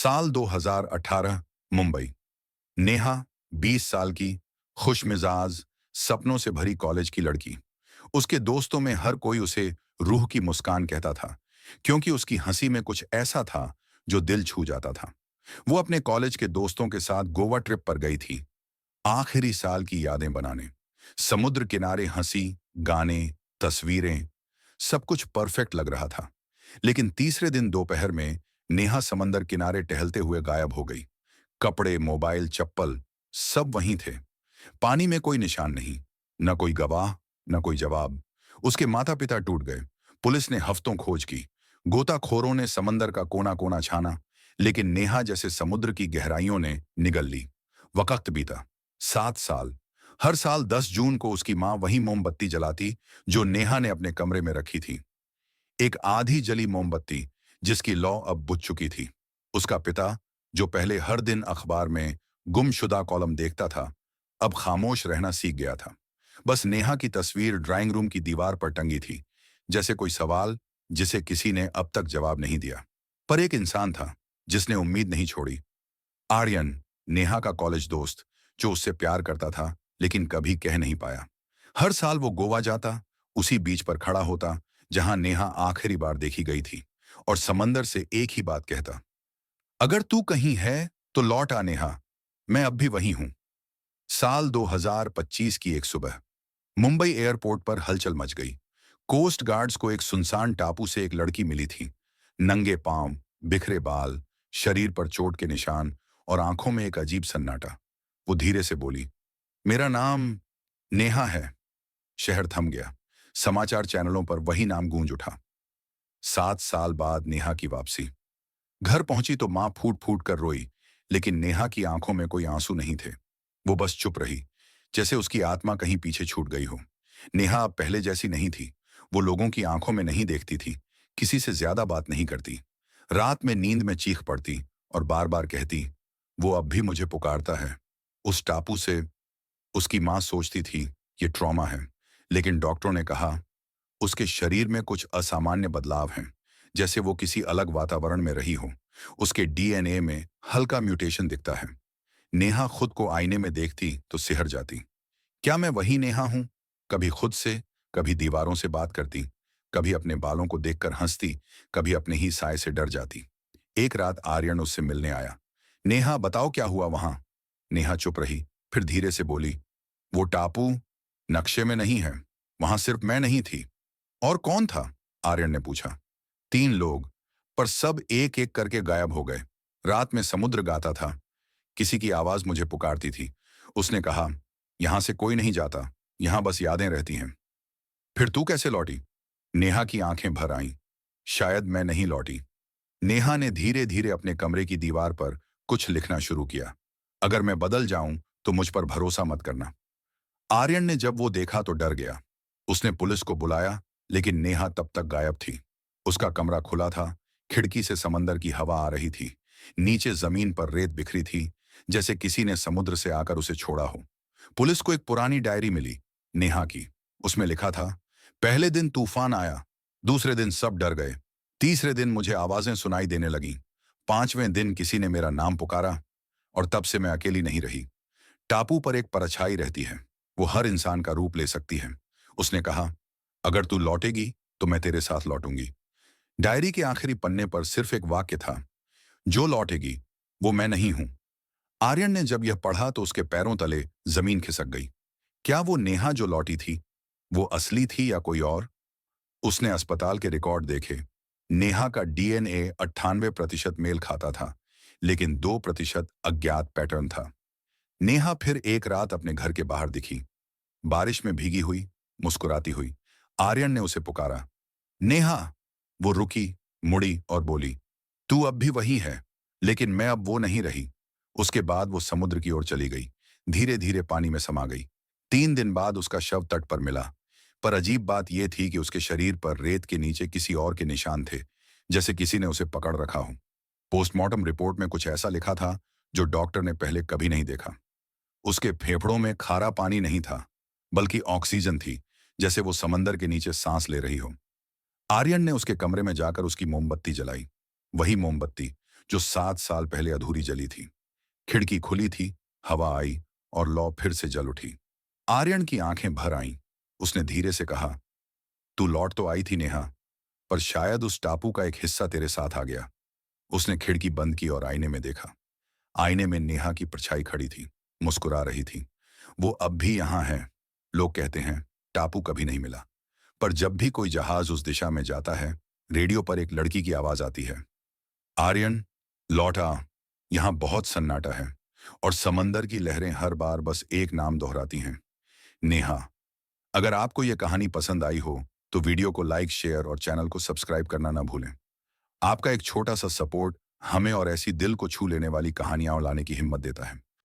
साल 2018 मुंबई। नेहा 20 साल की, खुशमिजाज, सपनों से भरी कॉलेज की लड़की। उसके दोस्तों में हर कोई उसे रूह की मुस्कान कहता था, क्योंकि उसकी हंसी में कुछ ऐसा था जो दिल छू जाता था। वो अपने कॉलेज के दोस्तों के साथ गोवा ट्रिप पर गई थी, आखिरी साल की यादें बनाने। समुद्र किनारे हंसी, गाने, तस्वीरें, सब कुछ परफेक्ट लग रहा था। लेकिन तीसरे दिन दोपहर में नेहा समंदर किनारे टहलते हुए गायब हो गई। कपड़े, मोबाइल, चप्पल सब वहीं थे। पानी में कोई निशान नहीं, न कोई गवाह, न कोई जवाब। उसके माता पिता टूट गए। पुलिस ने हफ्तों खोज की। गोताखोरों ने समंदर का कोना कोना छाना, लेकिन नेहा जैसे समुद्र की गहराइयों ने निगल ली। वक्त बीता। 7 साल। हर साल 10 जून को उसकी माँ वही मोमबत्ती जलाती जो नेहा ने अपने कमरे में रखी थी। एक आधी जली मोमबत्ती जिसकी लौ अब बुझ चुकी थी। उसका पिता, जो पहले हर दिन अखबार में गुमशुदा कॉलम देखता था, अब खामोश रहना सीख गया था। बस नेहा की तस्वीर ड्राइंग रूम की दीवार पर टंगी थी, जैसे कोई सवाल जिसे किसी ने अब तक जवाब नहीं दिया। पर एक इंसान था जिसने उम्मीद नहीं छोड़ी। आर्यन, नेहा का कॉलेज दोस्त, जो उससे प्यार करता था लेकिन कभी कह नहीं पाया। हर साल वो गोवा जाता, उसी बीच पर खड़ा होता जहां नेहा आखिरी बार देखी गई थी, और समंदर से एक ही बात कहता, अगर तू कहीं है तो लौट आ नेहा, मैं अब भी वही हूं। साल 2025 की एक सुबह मुंबई एयरपोर्ट पर हलचल मच गई। कोस्ट गार्ड्स को एक सुनसान टापू से एक लड़की मिली थी। नंगे पांव, बिखरे बाल, शरीर पर चोट के निशान और आंखों में एक अजीब सन्नाटा। वो धीरे से बोली, मेरा नाम नेहा है। शहर थम गया। समाचार चैनलों पर वही नाम गूंज उठा। 7 साल बाद नेहा की वापसी। घर पहुंची तो मां फूट फूट कर रोई, लेकिन नेहा की आंखों में कोई आंसू नहीं थे। वो बस चुप रही, जैसे उसकी आत्मा कहीं पीछे छूट गई हो। नेहा अब पहले जैसी नहीं थी। वो लोगों की आंखों में नहीं देखती थी, किसी से ज्यादा बात नहीं करती। रात में नींद में चीख पड़ती और बार बार कहती, वो अब भी मुझे पुकारता है। उस टापू से उसकी मां सोचती थी ये ट्रॉमा है, लेकिन डॉक्टरों ने कहा उसके शरीर में कुछ असामान्य बदलाव हैं, जैसे वो किसी अलग वातावरण में रही हो। उसके डीएनए में हल्का म्यूटेशन दिखता है। नेहा खुद को आईने में देखती तो सिहर जाती। क्या मैं वही नेहा हूं? कभी खुद से, कभी दीवारों से बात करती, कभी अपने बालों को देखकर हंसती, कभी अपने ही साय से डर जाती। एक रात आर्यन उससे मिलने आया। नेहा, बताओ क्या हुआ वहां? नेहा चुप रही, फिर धीरे से बोली, वो टापू नक्शे में नहीं है। वहां सिर्फ मैं नहीं थी। और कौन था? आर्यन ने पूछा। 3 लोग, पर सब एक एक करके गायब हो गए। रात में समुद्र गाता था, किसी की आवाज मुझे पुकारती थी। उसने कहा, यहां से कोई नहीं जाता, यहां बस यादें रहती हैं। फिर तू कैसे लौटी? नेहा की आंखें भर आईं। शायद मैं नहीं लौटी। नेहा ने धीरे धीरे अपने कमरे की दीवार पर कुछ लिखना शुरू किया। अगर मैं बदल जाऊं तो मुझ पर भरोसा मत करना। आर्यन ने जब वो देखा तो डर गया। उसने पुलिस को बुलाया, लेकिन नेहा तब तक गायब थी। उसका कमरा खुला था, खिड़की से समंदर की हवा आ रही थी। नीचे जमीन पर रेत बिखरी थी, जैसे किसी ने समुद्र से आकर उसे छोड़ा हो। पुलिस को एक पुरानी डायरी मिली, नेहा की। उसमें लिखा था, पहले दिन तूफान आया, दूसरे दिन सब डर गए, तीसरे दिन मुझे आवाजें सुनाई देने लगीं, 5वें दिन किसी ने मेरा नाम पुकारा, और तब से मैं अकेली नहीं रही। टापू पर एक परछाई रहती है, वो हर इंसान का रूप ले सकती है। उसने कहा, अगर तू लौटेगी तो मैं तेरे साथ लौटूंगी। डायरी के आखिरी पन्ने पर सिर्फ एक वाक्य था, जो लौटेगी वो मैं नहीं हूं। आर्यन ने जब यह पढ़ा तो उसके पैरों तले जमीन खिसक गई। क्या वो नेहा जो लौटी थी, वो असली थी या कोई और? उसने अस्पताल के रिकॉर्ड देखे। नेहा का डीएनए 98% मेल खाता था, लेकिन 2% अज्ञात पैटर्न था। नेहा फिर एक रात अपने घर के बाहर दिखी, बारिश में भीगी हुई, मुस्कुराती हुई। आर्यन ने उसे पुकारा, नेहा। वो रुकी, मुड़ी और बोली, तू अब भी वही है, लेकिन मैं अब वो नहीं रही। उसके बाद वो समुद्र की ओर चली गई, धीरे धीरे पानी में समा गई। 3 दिन बाद उसका शव तट पर मिला, पर अजीब बात यह थी कि उसके शरीर पर रेत के नीचे किसी और के निशान थे, जैसे किसी ने उसे पकड़ रखा हो। पोस्टमार्टम रिपोर्ट में कुछ ऐसा लिखा था जो डॉक्टर ने पहले कभी नहीं देखा। उसके फेफड़ों में खारा पानी नहीं था, बल्कि ऑक्सीजन थी, जैसे वो समंदर के नीचे सांस ले रही हो। आर्यन ने उसके कमरे में जाकर उसकी मोमबत्ती जलाई। वही मोमबत्ती जो 7 साल पहले अधूरी जली थी। खिड़की खुली थी, हवा आई और लौ फिर से जल उठी। आर्यन की आंखें भर आईं। उसने धीरे से कहा, तू लौट तो आई थी नेहा, पर शायद उस टापू का एक हिस्सा तेरे साथ आ गया। उसने खिड़की बंद की और आईने में देखा। आईने में नेहा की परछाई खड़ी थी, मुस्कुरा रही थी। वो अब भी यहां है। लोग कहते हैं टापू कभी नहीं मिला, पर जब भी कोई जहाज उस दिशा में जाता है, रेडियो पर एक लड़की की आवाज आती है, आर्यन लौट आ। यहां बहुत सन्नाटा है और समंदर की लहरें हर बार बस एक नाम दोहराती हैं, नेहा। अगर आपको यह कहानी पसंद आई हो तो वीडियो को लाइक, शेयर और चैनल को सब्सक्राइब करना ना भूलें। आपका एक छोटा सा सपोर्ट हमें और ऐसी दिल को छू लेने वाली कहानियां लाने की हिम्मत देता है।